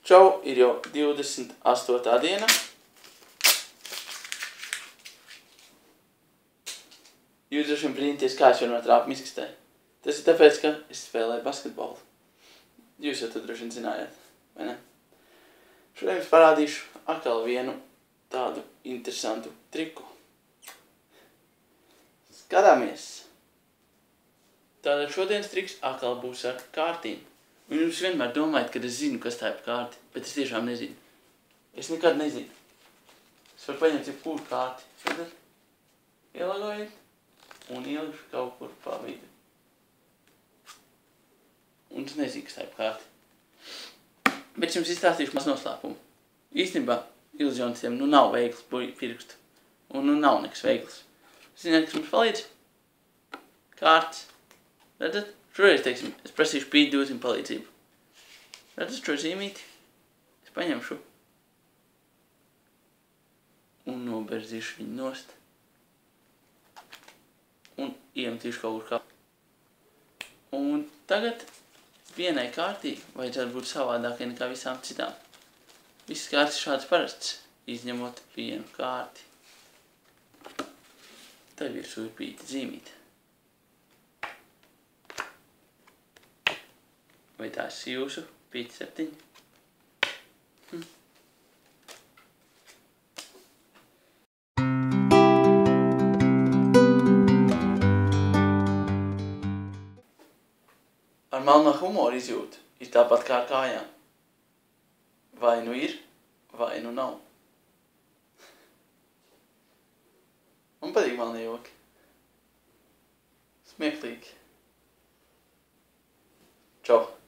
Čau, ir jau 28. diena. Jūs droši vien brīnaties, kā es varu no trāpa izkastē. Tas ir tāpēc, ka es spēlēju basketbolu. Jūs jau to droši vien zinājāt, vai ne? Šodien es parādīšu atkal vienu tādu interesantu triku. Skatāmies. Tātad šodienas triks atkal būs ar kārtīm. Un jūs vienmēr domājat, ka es zinu, kas tā ir pa kārti, bet es tiešām nezinu. Es nekad nezinu. Es varu paņemt jebkuru kārti. Šodien ielagojiet un ielikšu kaut kur pa vidu. Un es nezinu, kas tā ir pa kārti. Bet es jums izstāstīšu maz noslēpumu. Īstenībā iluzionistiem nav veikls pirkstu. Un nav nekas veikls. Ziniet, kas mums palīdz? Kārtas. Redzat? Šoreiz, teiksim, es prasīšu Pīti dosim palīdzību. Redzat šo zīmīti? Es paņemšu un noberzīšu viņu nost. Un iemetīšu kaut kur kā. Un tagad vienai kārtī vajadzētu būt savādākai nekā visām citām. Visas kārtas šādas parasts, izņemot vienu kārti. Tā virsū ir Pīta zīmīte. Vai tās ir jūsu Pīta 7? Ar melno humoru izjūtu ir tāpat kā ar kājām. Vai nu ir, vai nu nav. Man patīk melnie joki. Smieklīgi. Čau!